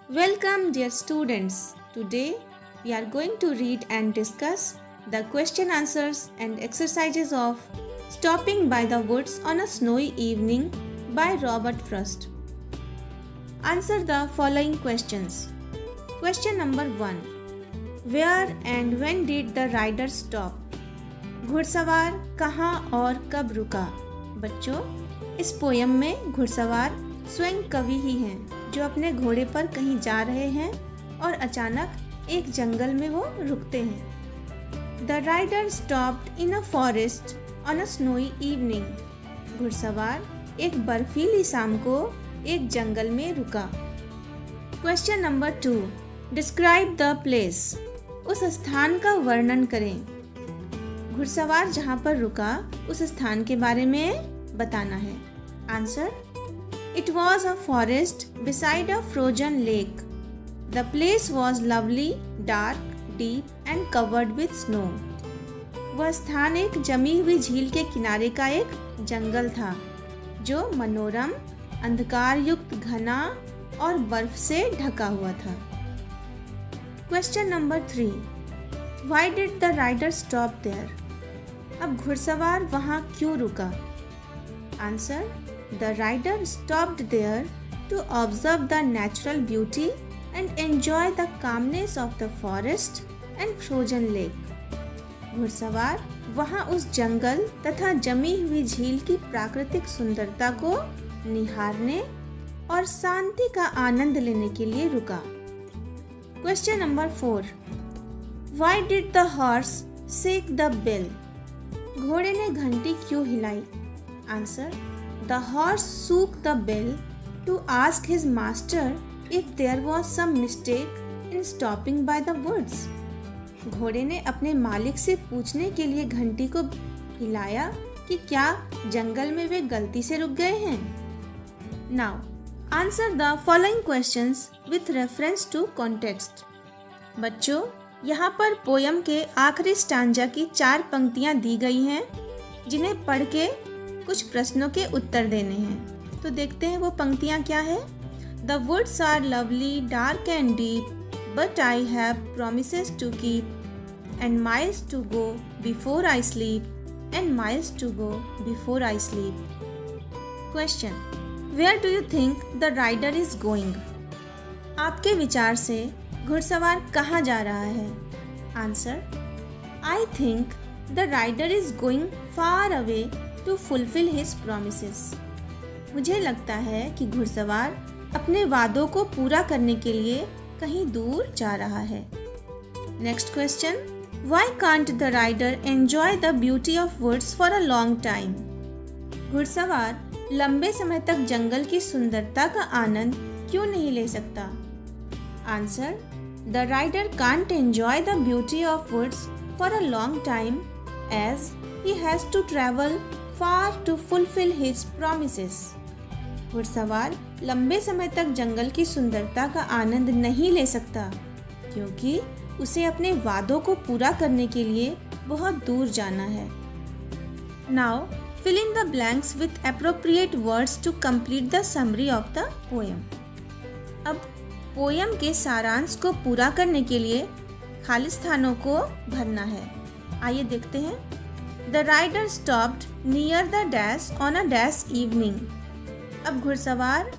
Welcome, dear students. Today we are going to read and discuss the question answers and exercises of Stopping by the Woods on a Snowy Evening by Robert Frost. Answer the following questions. Question number 1. Where and when did the rider stop? घुड़सवार कहाँ और कब रुका? बच्चों, इस poem में घुड़सवार स्वयं कवि ही हैं जो अपने घोड़े पर कहीं जा रहे हैं और अचानक एक जंगल में वो रुकते हैं। The rider stopped in a forest on a snowy evening. घुड़सवार एक बर्फीली शाम को एक जंगल में रुका। Question number 2. Describe the place. उस स्थान का वर्णन करें। घुड़सवार जहाँ पर रुका उस स्थान के बारे में बताना है। Answer: It was a forest beside a frozen lake. The place was lovely, dark, deep and covered with snow. वह स्थान एक जमी हुई झील के किनारे का एक जंगल था जो मनोरम, अंधकार युक्त, घना और बर्फ से ढका हुआ था। Question number 3. Why did the rider stop there? अब घुड़सवार वहाँ क्यों रुका? Answer: The rider stopped there to observe the natural beauty and enjoy the calmness of the forest and frozen lake. घुड़सवार वहाँ उस जंगल तथा जमी हुई झील की प्राकृतिक सुंदरता को निहारने और शांति का आनंद लेने के लिए रुका। Question number 4. Why did the horse shake the bell? घोड़े ने घंटी क्यों हिलाई? Answer: The horse shook the bell to ask his master if there was some mistake in stopping by the woods. घोड़े ने अपने मालिक से पूछने के लिए घंटी को हिलाया कि क्या जंगल में वे गलती से रुक गए हैं। Now, answer the following questions with reference to context. बच्चों, यहाँ पर पोयम के आखिरी स्टांजा की 4 पंक्तियाँ दी गई हैं जिन्हें पढ़ के कुछ प्रश्नों के उत्तर देने हैं। तो देखते हैं वो पंक्तियाँ क्या है। The woods are lovely, dark and deep, but I have promises to keep and miles to go before I sleep and miles to go before I sleep. Question: where do you think the rider is going? आपके विचार से घुड़सवार कहाँ जा रहा है? Answer: I think the rider is going far away to fulfil his promises. मुझे लगता है कि घुड़सवार अपने वादों को पूरा करने के लिए कहीं दूर जा रहा है। Next question: why can't the rider enjoy the beauty of woods for a long time? घुड़सवार लंबे समय तक जंगल की सुंदरता का आनंद क्यों नहीं ले सकता? Answer: the rider can't enjoy the beauty of woods for a long time as he has to travel far to fulfill his promises. घुड़सवार लंबे समय तक जंगल की सुंदरता का आनंद नहीं ले सकता क्योंकि उसे अपने वादों को पूरा करने के लिए बहुत दूर जाना है। Now, fill in the blanks with appropriate words to complete the summary of the poem. अब पोयम के सारांश को पूरा करने के लिए खाली स्थानों को भरना है। आइए देखते हैं। The rider stopped near the dash on a dash evening. अब घुड़सवार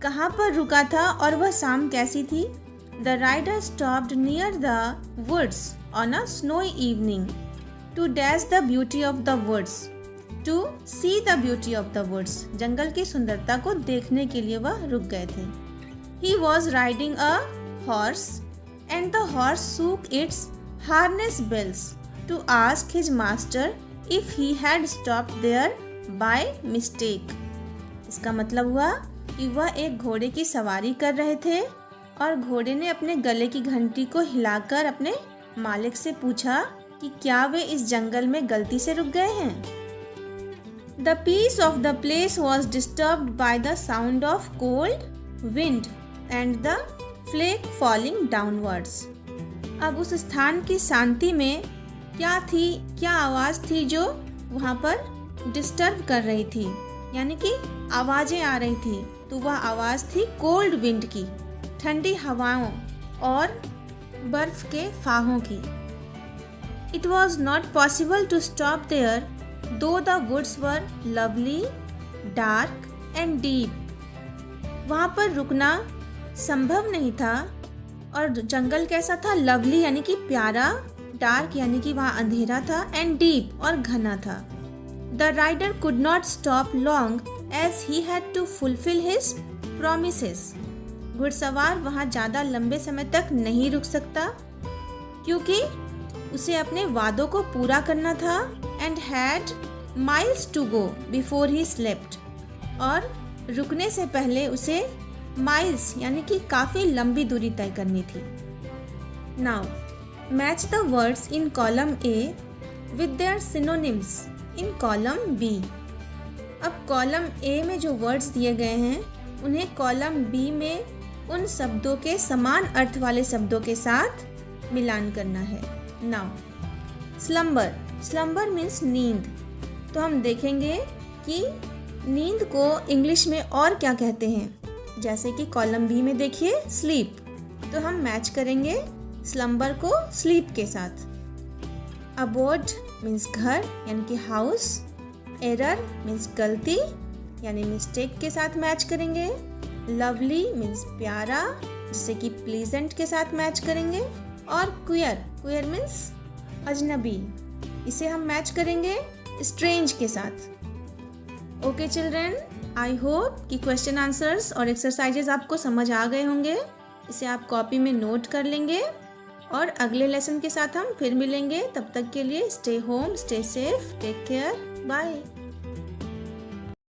कहाँ पर रुका था और वह शाम कैसी थी? The rider stopped near the woods on a snowy evening to dash the beauty of the woods. To see the beauty of the woods. जंगल की सुंदरता को देखने के लिए वह रुक गए थे। He was riding a horse and the horse shook its harness bells to ask his master if he had stopped there by mistake. इसका मतलब हुआ कि वह एक घोड़े की सवारी कर रहे थे और घोड़े ने अपने गले की घंटी को हिलाकर अपने मालिक से पूछा कि क्या वे इस जंगल में गलती से रुक गए हैं। The peace of the place was disturbed by the sound of cold wind and the flake falling downwards. अब उस स्थान की शांति में क्या आवाज़ थी जो वहाँ पर डिस्टर्ब कर रही थी, यानी कि आवाज़ें आ रही थी। तो वह आवाज़ थी कोल्ड विंड की, ठंडी हवाओं और बर्फ के फाहों की। It was not possible to stop there, though the woods were lovely, dark and deep. वहाँ पर रुकना संभव नहीं था और जंगल कैसा था? लवली यानी कि प्यारा, डार्क यानी कि वहाँ अंधेरा था, एंड डीप और घना था। The rider could not stop long as he had to fulfil his promises. घुड़सवार वहाँ ज़्यादा लंबे समय तक नहीं रुक सकता क्योंकि उसे अपने वादों को पूरा करना था। And had miles to go before he slept. और रुकने से पहले उसे माइल्स यानी कि काफ़ी लंबी दूरी तय करनी थी। Now match the words in column A with their synonyms in column B. अब कॉलम ए में जो वर्ड्स दिए गए हैं उन्हें कॉलम बी में उन शब्दों के समान अर्थ वाले शब्दों के साथ मिलान करना है। नाउ स्लम्बर, स्लम्बर मीन्स नींद। तो हम देखेंगे कि नींद को इंग्लिश में और क्या कहते हैं। जैसे कि कॉलम बी में देखिए स्लीप, तो हम मैच करेंगे स्लम्बर को स्लीप के साथ। अबोर्ड मीन्स घर यानी कि हाउस। एरर मीन्स गलती यानी मिस्टेक के साथ मैच करेंगे। लवली मीन्स प्यारा जिसे कि प्लीजेंट के साथ मैच करेंगे। और क्वियर, क्वियर मीन्स अजनबी, इसे हम मैच करेंगे स्ट्रेंज के साथ। ओके चिल्ड्रन, आई होप कि क्वेश्चन आंसर्स और एक्सरसाइजेज आपको समझ आ गए होंगे। इसे आप कॉपी में नोट कर लेंगे और अगले लेसन के साथ हम फिर मिलेंगे। तब तक के लिए stay home, stay safe, take care, bye.